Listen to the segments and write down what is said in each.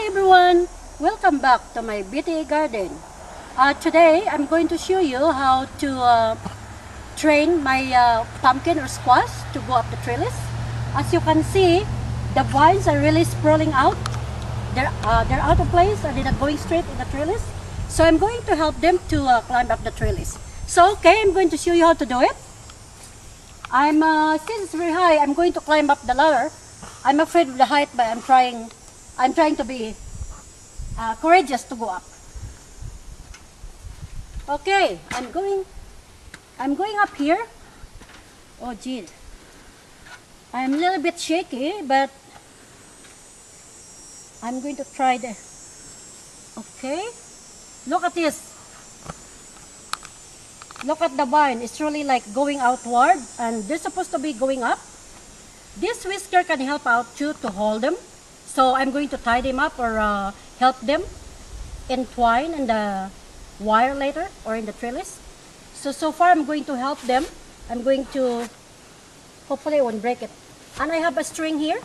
Hi everyone! Welcome back to my beauty garden. Today I'm going to show you how to train my pumpkin or squash to go up the trellis. As you can see, the vines are really sprawling out. They're out of place and they're not going straight in the trellis. So I'm going to help them to climb up the trellis. So okay, I'm going to show you how to do it. Since it's very high, I'm going to climb up the ladder. I'm afraid of the height, but I'm trying to be courageous to go up. Okay, I'm going up here. Oh gee, I'm a little bit shaky, but I'm going to try the. Okay, look at this. Look at the vine. It's really like going outward, and they're supposed to be going up. This whisker can help out too to hold them. So I'm going to tie them up or help them entwine in the wire later or in the trellis. So far I'm going to help them. I'm going to, hopefully I won't break it. And I have a string here.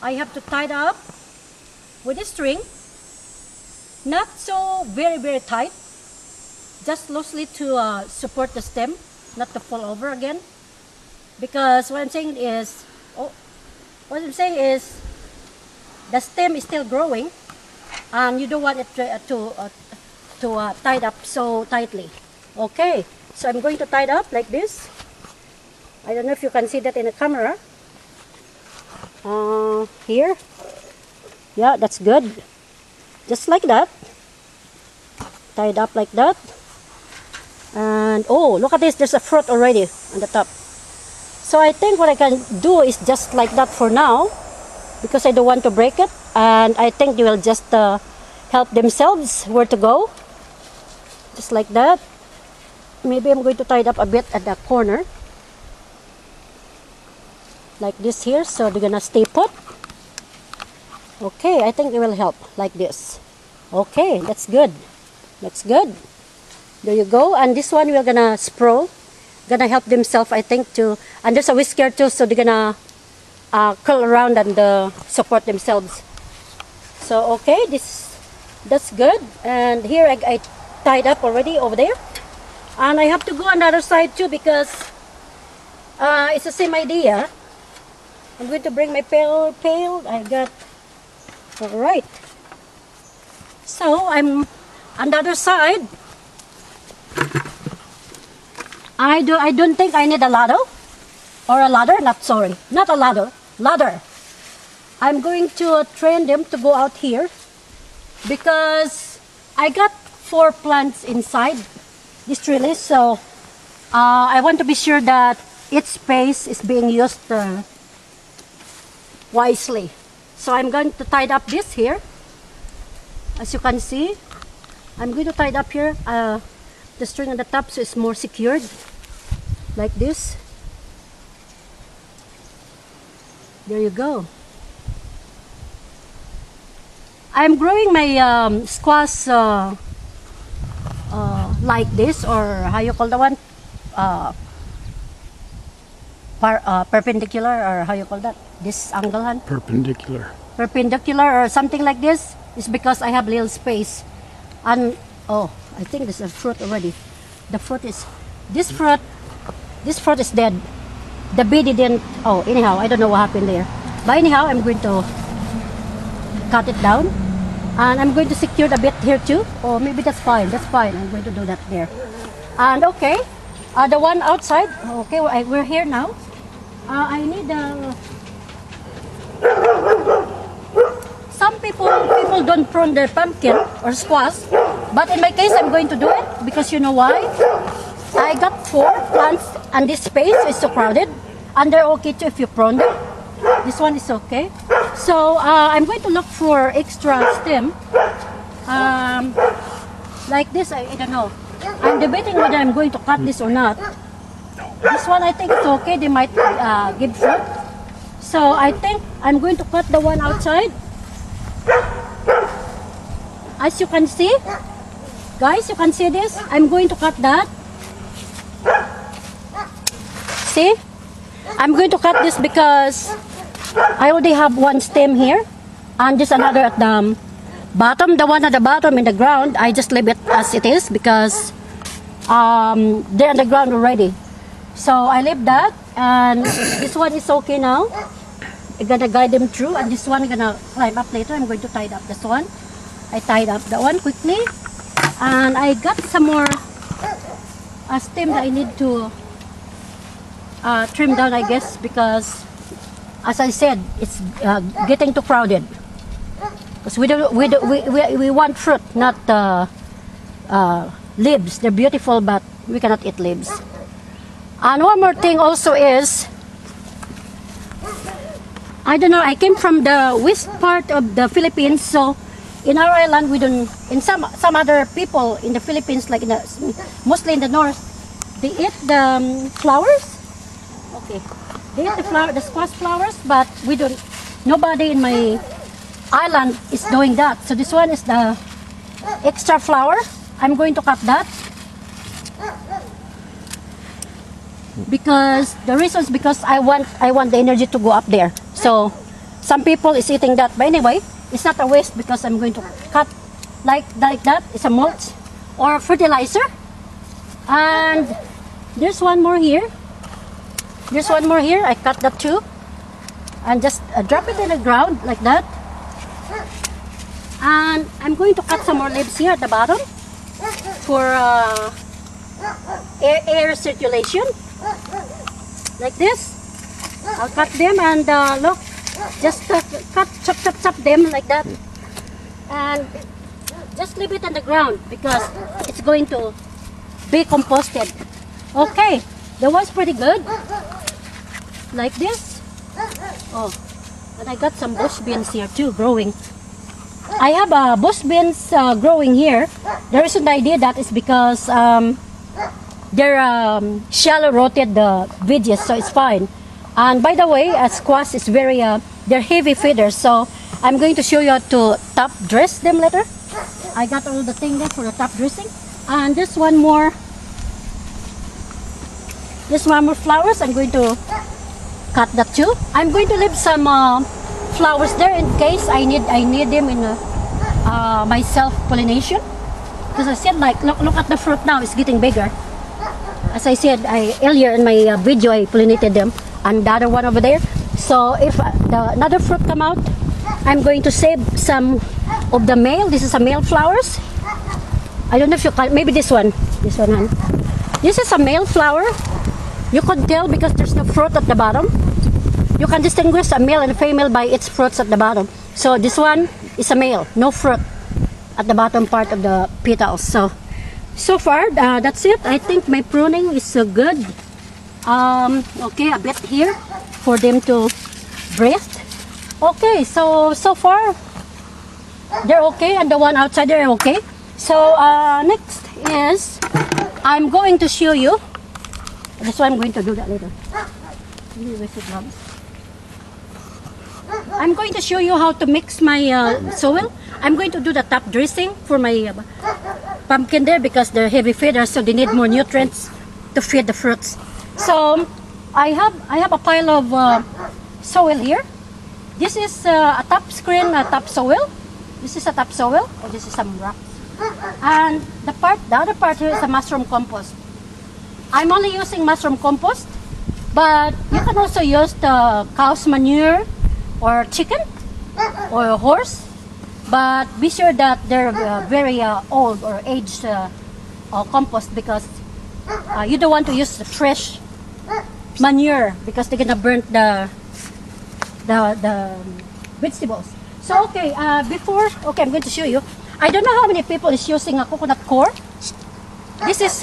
I have to tie it up with a string. Not so very tight. Just loosely to support the stem, not to fall over again. Because what I'm saying is, the stem is still growing, and you don't want it to tie it up so tightly. Okay, so I'm going to tie it up like this. I don't know if you can see that in the camera. Here. Yeah, that's good. Just like that. Tie it up like that. And oh, look at this, there's a fruit already on the top. So I think what I can do is just like that for now, because I don't want to break it, and I think they will just help themselves where to go, just like that. Maybe I'm going to tie it up a bit at the corner, like this here, so they're gonna stay put. Okay, I think it will help like this. Okay, that's good. That's good. There you go. And this one we're gonna sprawl. Gonna help themselves, I think, too. And there's a whisker too, so they're gonna curl around and support themselves. So okay, that's good. And here I tied up already over there. And I have to go on the other side too, because it's the same idea. I'm going to bring my pail. I got, all right. So I'm on the other side. I don't think I need a ladder, or a ladder, not a ladder. I'm going to train them to go out here, because I got 4 plants inside this trellis, so I want to be sure that each space is being used wisely. So I'm going to tie up this here, as you can see. I'm going to tie it up here, the string on the top, so it's more secured. Like this. There you go. I'm growing my squash like this, or how you call the one? Perpendicular, or how you call that? This angle, hand? Perpendicular. Perpendicular or something like this. It's because I have little space. And oh, I think there's a fruit already. The fruit is this fruit is dead. The bee didn't. Oh, anyhow, I don't know what happened there. But anyhow, I'm going to cut it down, and I'm going to secure a bit here too. Oh, maybe that's fine. That's fine. I'm going to do that there. And okay, the one outside. Okay, we're here now. I need some people don't prune their pumpkin or squash, but in my case, I'm going to do it, because you know why? I got 4 plants, and this space is so crowded, and they're okay too if you prune them. This one is okay. So I'm going to look for extra stem, like this. I don't know. I'm debating whether I'm going to cut this or not. This one I think it's okay. They might give fruit. So I think I'm going to cut the one outside. As you can see, guys, you can see this. I'm going to cut that. See, I'm going to cut this because I already have one stem here, And just another at the bottom. The one at the bottom in the ground, I just leave it as it is because they're on the ground already. So I leave that, and this one is okay now. I'm gonna guide them through, and this one I'm gonna climb up later. I'm going to tie up this one. I tied up that one quickly, and I got some more stem that I need to trim down, I guess, because as I said, it's getting too crowded. Because we want fruit, not leaves. They're beautiful, but we cannot eat leaves. And one more thing also is, I don't know, I came from the west part of the Philippines, so in our island we don't, in some other people in the Philippines, like mostly in the north, they eat the flowers. Okay, they eat the squash flowers, but we don't, nobody in my island is doing that. So this one is the extra flower. I'm going to cut that because the reason is because I want the energy to go up there. So some people is eating that, but anyway, it's not a waste because I'm going to cut like that. It's a mulch or fertilizer. And there's one more here. There's one more here. I cut that too, and just drop it in the ground like that. And I'm going to cut some more leaves here at the bottom for air circulation, like this. I'll cut them, and look, just chop them like that, and just leave it on the ground because it's going to be composted. Okay, that was pretty good, like this. Oh, and I got some bush beans here too growing. I have bush beans growing here. The reason I did that is because they're shallow rooted veggies, so it's fine. And by the way, squash is very, they're heavy feeders, so I'm going to show you how to top dress them later. I got all the thing there for the top dressing. And this one more flowers. I'm going to cut that too. I'm going to leave some flowers there in case I need them in my self-pollination. Because I said, like, look at the fruit now, it's getting bigger. As I said earlier in my video, I pollinated them, and the other one over there. So if another fruit come out, I'm going to save some of the male. This is a male flowers. I don't know if you can, maybe this one, huh? This is a male flower. You could tell because there's no fruit at the bottom. You can distinguish a male and a female by its fruits at the bottom. So this one is a male, no fruit at the bottom part of the petals. So far, that's it. I think my pruning is so good. Okay, a bit here for them to breathe. Okay, so far they're okay, and the one outside they're okay. So next is I'm going to show you. That's why I'm going to do that later. I'm going to show you how to mix my soil. I'm going to do the top dressing for my pumpkin there because they're heavy feeders, so they need more nutrients to feed the fruits. So I have a pile of soil here. This is a top soil. This is a top soil. Oh, this is some rocks. And the other part here is a mushroom compost. I'm only using mushroom compost, but you can also use the cow's manure or chicken or horse. But be sure that they're very old or aged compost because you don't want to use the fresh manure because they're gonna burn the vegetables. So okay, I'm going to show you. I don't know how many people is using a coconut core. This is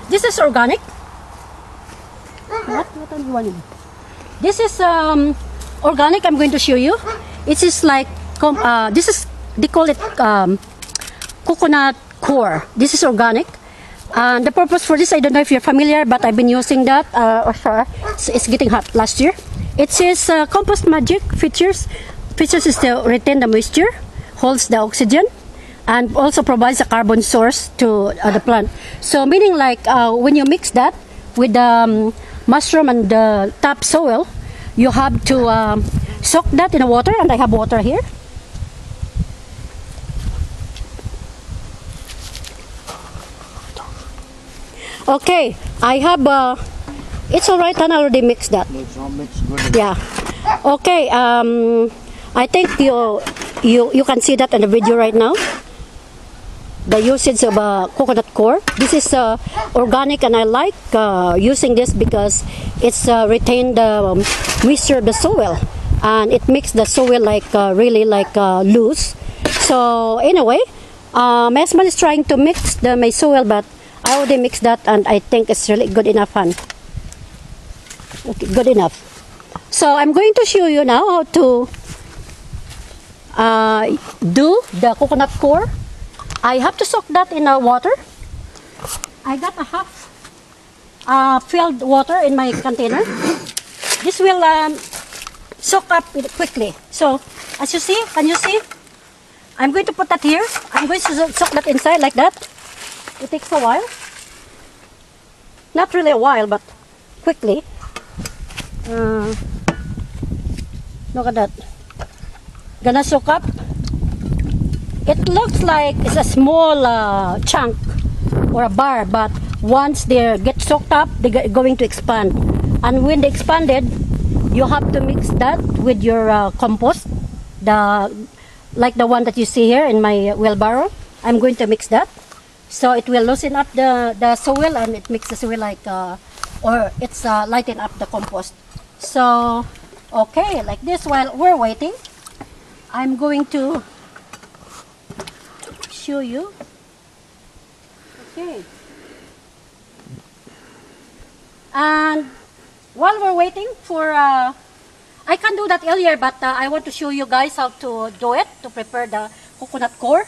this is organic. What are you wanting? This is organic. I'm going to show you. It is like they call it coconut core. This is organic. And the purpose for this, I don't know if you're familiar, but I've been using that. It's getting hot last year. It says compost magic features. Features is to retain the moisture, holds the oxygen, and also provides a carbon source to the plant. So meaning like when you mix that with the mushroom and the top soil, you have to soak that in the water, and I have water here. Okay, I have it's alright, I already mixed that. It's all mixed good. Yeah. Okay, I think you can see that in the video right now. The usage of coconut coir. This is organic, and I like using this because it's retained the moisture of the soil, and it makes the soil like really like loose. So anyway, my husband is trying to mix my soil, but I already mixed that, and I think it's really good enough, hon. Okay, good enough. So I'm going to show you now how to do the coconut coir. I have to soak that in water. I got a half filled water in my container. This will soak up quickly. So as you see, can you see? I'm going to put that here. I'm going to soak that inside like that. It takes a while. Not really a while, but quickly. Look at that. Gonna soak up. It looks like it's a small chunk or a bar, but once they get soaked up, they're going to expand. And when they expanded, you have to mix that with your compost, like the one that you see here in my wheelbarrow. I'm going to mix that, so it will loosen up the soil, and it makes the soil like, or it's lighten up the compost. So, okay, like this. While we're waiting, I'm going to show you. Okay. And while we're waiting for, I can do that earlier, but I want to show you guys how to do it, to prepare the coconut coir.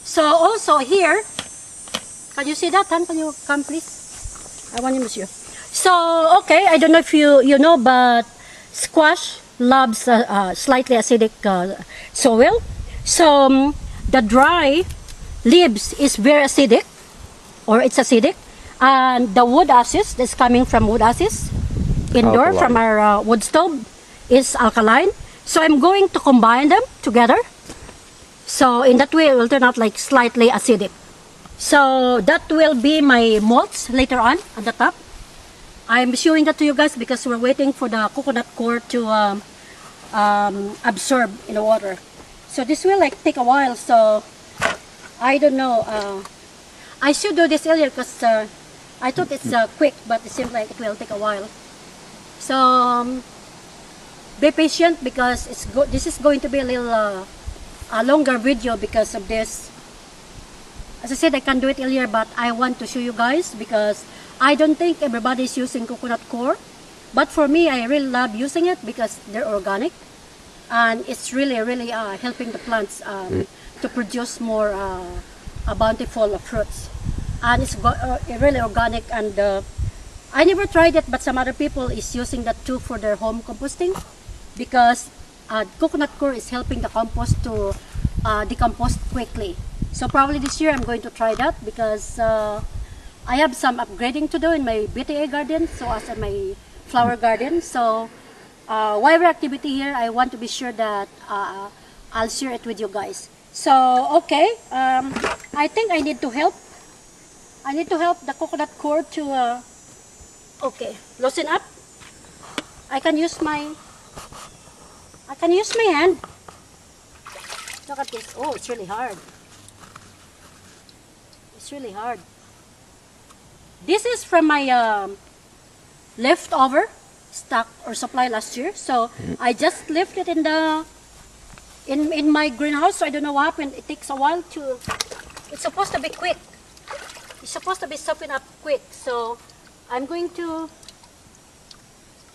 So also here, can you see that, hon? Can you come please? I want you to see. So, okay, I don't know if you know, but squash loves slightly acidic soil. So the dry leaves is very acidic, or it's acidic, and the wood ashes that's coming from wood ashes indoor alkaline. From our wood stove is alkaline. So I'm going to combine them together, so in that way it will turn out like slightly acidic. So that will be my mulch later on at the top. I'm showing that to you guys because we're waiting for the coconut coir to absorb in the water. So this will like take a while, so I don't know. I should do this earlier because I thought it's quick, but it seems like it will take a while. So be patient because this is going to be a little a longer video because of this. As I said, I can do it earlier, but I want to show you guys because I don't think everybody is using coconut coir. But for me, I really love using it because they're organic, and it's really helping the plants to produce more bountiful fruits. And it's really organic, and I never tried it, but some other people is using that too for their home composting because coconut coir is helping the compost to decompose quickly. So probably this year I'm going to try that because I have some upgrading to do in my BTA garden, so as in my flower garden. So while we're activity here, I want to be sure that I'll share it with you guys. So okay, I think I need to help. I need to help the coconut coir to okay, loosen up. I can use my hand. Look at this. Oh, it's really hard. It's really hard. This is from my leftover stock or supply last year. So I just left it in the in my greenhouse. So I don't know what happened. It takes a while to. It's supposed to be quick. It's supposed to be sopping up quick. So I'm going to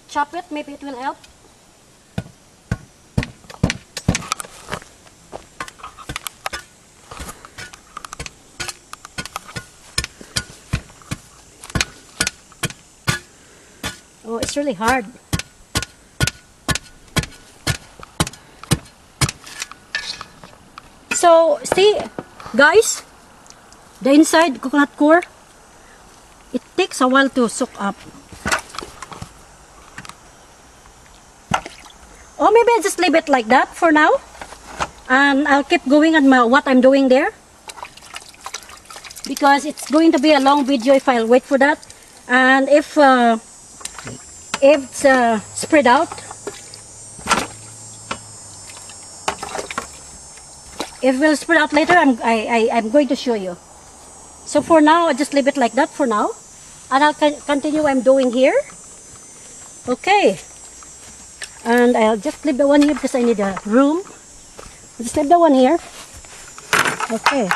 chop it. Maybe it will help. Oh, it's really hard. So, see, guys, the inside coconut coir, it takes a while to soak up. Oh, maybe I just leave it like that for now. And I'll keep going on what I'm doing there. Because it's going to be a long video if I'll wait for that. And if it's spread out, if we'll spread out later, I'm going to show you. So for now, I just leave it like that for now. And I'll continue what I'm doing here. Okay. And I'll just leave the one here because I need a room. Just leave the one here. Okay.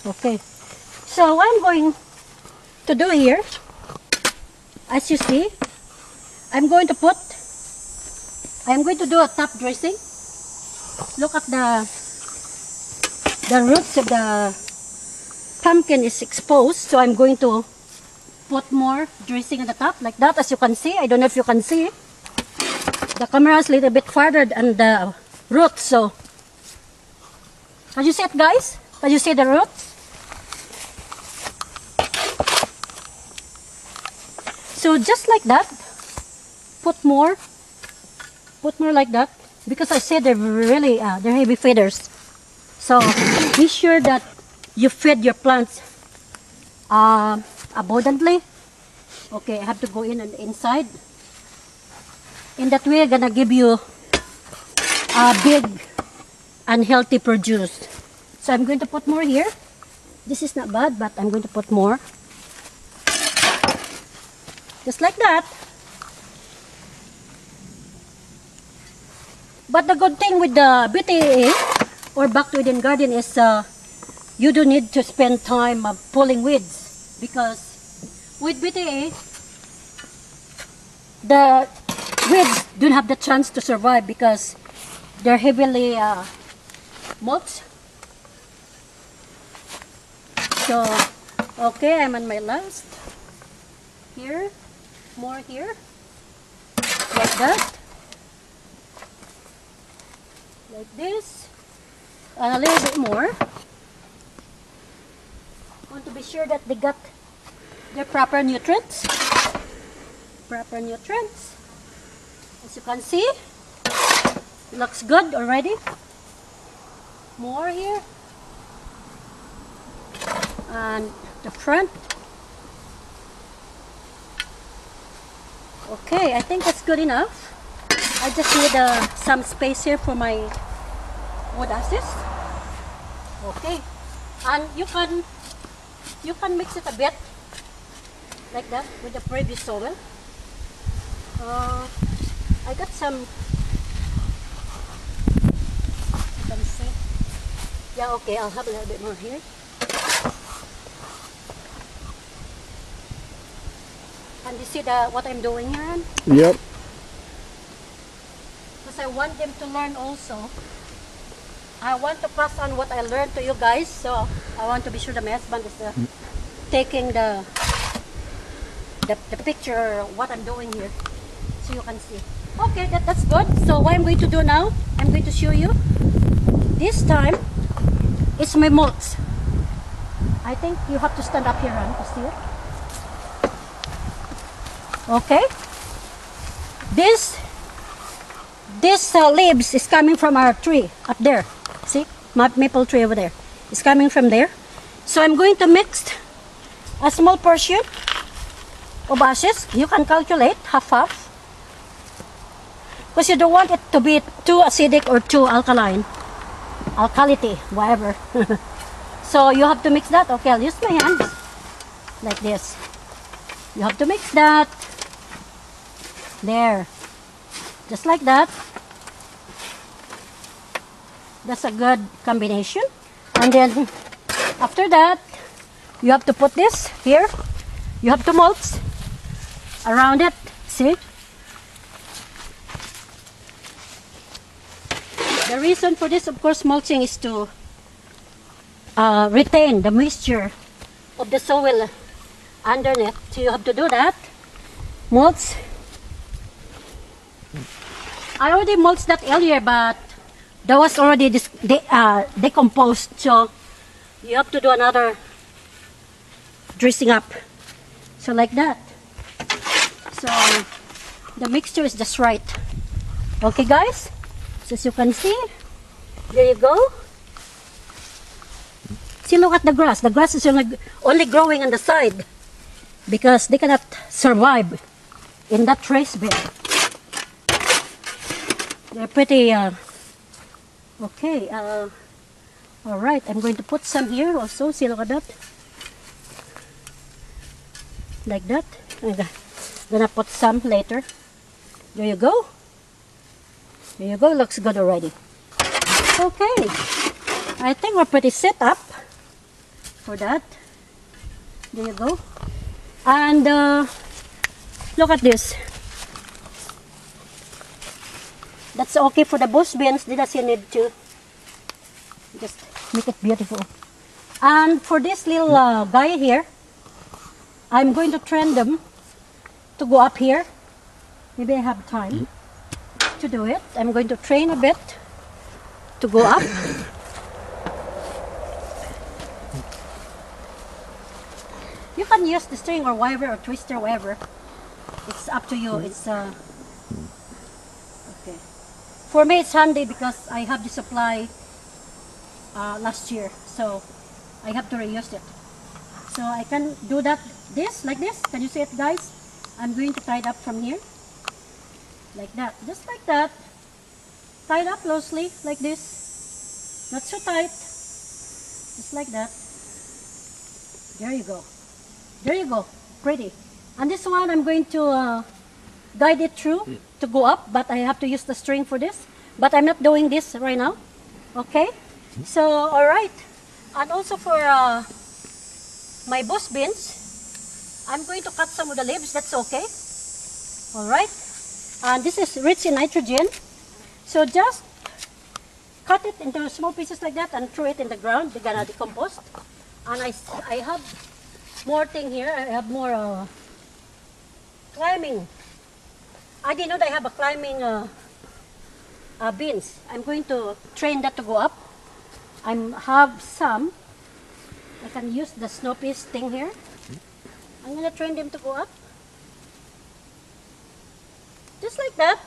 Okay. So what I'm going to do here, as you see, I'm going to do a top dressing. Look at the roots of the pumpkin is exposed, so I'm going to put more dressing on the top like that. As you can see, I don't know if you can see, the camera is a little bit farther than the roots. So can you see it, guys? Can you see the roots? So just like that, put more like that, because I said they're really they're heavy feeders. So be sure that you feed your plants abundantly. Okay, I have to go in and inside. In that way, I'm gonna give you a big and healthy produce. So I'm going to put more here. This is not bad, but I'm going to put more. Just like that. But the good thing with the BTA or Back to Eden Garden is you don't need to spend time pulling weeds, because with BTA the weeds don't have the chance to survive because they're heavily mulched. So okay, I'm on my last here, more here, like that, like this, and a little bit more. Want to be sure that they got their proper nutrients. As you can see, it looks good already. More here, and the front. Okay, I think that's good enough. I just need some space here for my wood ashes. Okay, and you can mix it a bit like that with the previous soil. I got some. You can see. Yeah, okay, I'll have a little bit more here. And you see what I'm doing here? Yep. Because I want them to learn also. I want to pass on what I learned to you guys. So I want to be sure that my husband is taking the picture of what I'm doing here, so you can see. Okay, that's good. So what I'm going to do now, I'm going to show you. This time, it's my mulch. I think you have to stand up here, to see it. Okay, this leaves is coming from our tree up there. See, maple tree over there. It's coming from there. So I'm going to mix a small portion of ashes. You can calculate half, because you don't want it to be too acidic or too alkaline, alkality, whatever. So you have to mix that. Okay, I'll use my hands like this. You have to mix that. There, just like that. That's a good combination. And then after that, you have to put this here. You have to mulch around it. See? The reason for this, of course, mulching is to retain the moisture of the soil underneath. So you have to do that. Mulch. I already mulched that earlier, but that was already decomposed. So you have to do another dressing up. So like that. So the mixture is just right. Okay guys, so as you can see, there you go. See, look at the grass. The grass is only growing on the side because they cannot survive in that raised bed. They're pretty, okay, alright, I'm going to put some here also. See, look at that. Like that. I'm gonna put some later. There you go. There you go, looks good already. Okay, I think we're pretty set up for that. There you go. And look at this. That's okay for the bush beans. Just you need to just make it beautiful. And for this little guy here, I'm going to train them to go up here. Maybe I have time to do it. I'm going to train a bit to go up. You can use the string or wire or twister, whatever. It's up to you. It's okay. For me, it's handy because I have the supply last year, so I have to reuse it. So I can do that. This like this. Can you see it, guys? I'm going to tie it up from here, like that. Just like that. Tie it up closely, like this. Not so tight. Just like that. There you go. There you go, pretty. And this one I'm going to guide it through to go up, but I have to use the string for this. But I'm not doing this right now. Okay? So, alright. And also for my bush beans, I'm going to cut some of the leaves. That's okay. Alright? And this is rich in nitrogen. So just cut it into small pieces like that and throw it in the ground. They're gonna decompose. And I have more thing here. I have more climbing. I didn't know that I have a climbing beans. I'm going to train that to go up. I have some. I can use the snow piece thing here. I'm going to train them to go up. Just like that.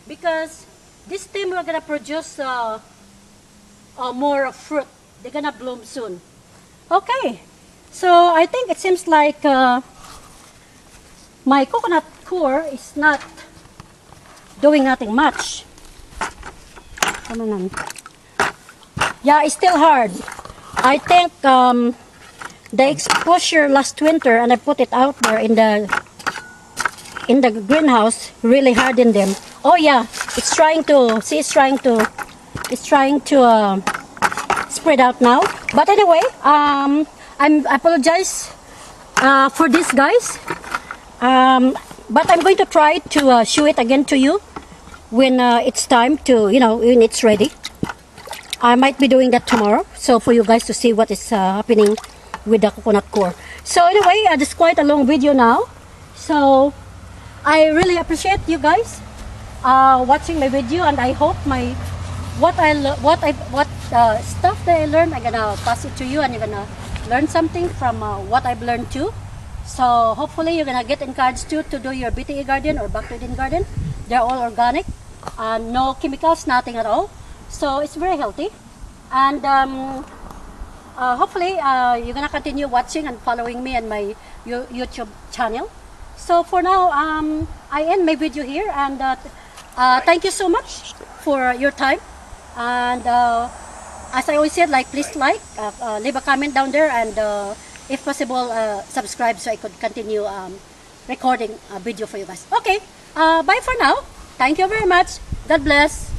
Because this time we're going to produce more fruit. They're going to bloom soon. Okay. So I think it seems like my coconut core is not doing nothing much. Come on. Yeah, it's still hard. I think the exposure last winter, and I put it out there in the greenhouse, really hardened them. Oh yeah, it's trying to. See, it's trying to spread out now. But anyway, I apologize for this, guys. But I'm going to try to show it again to you when it's time to, when it's ready. I might be doing that tomorrow, so for you guys to see what is happening with the coconut core. So anyway, this is quite a long video now. So I really appreciate you guys watching my video, and I hope what stuff that I learned, I'm gonna pass it to you, and you're gonna learn something from what I've learned too. So hopefully you're gonna get encouraged too to do your BTE garden or backyard garden. They're all organic, no chemicals, nothing at all. So it's very healthy, and hopefully you're gonna continue watching and following me and my YouTube channel. So for now, I end my video here, and thank you so much for your time. And as I always said, please leave a comment down there, and if possible, subscribe so I could continue recording a video for you guys. Okay, bye for now. Thank you very much. God bless.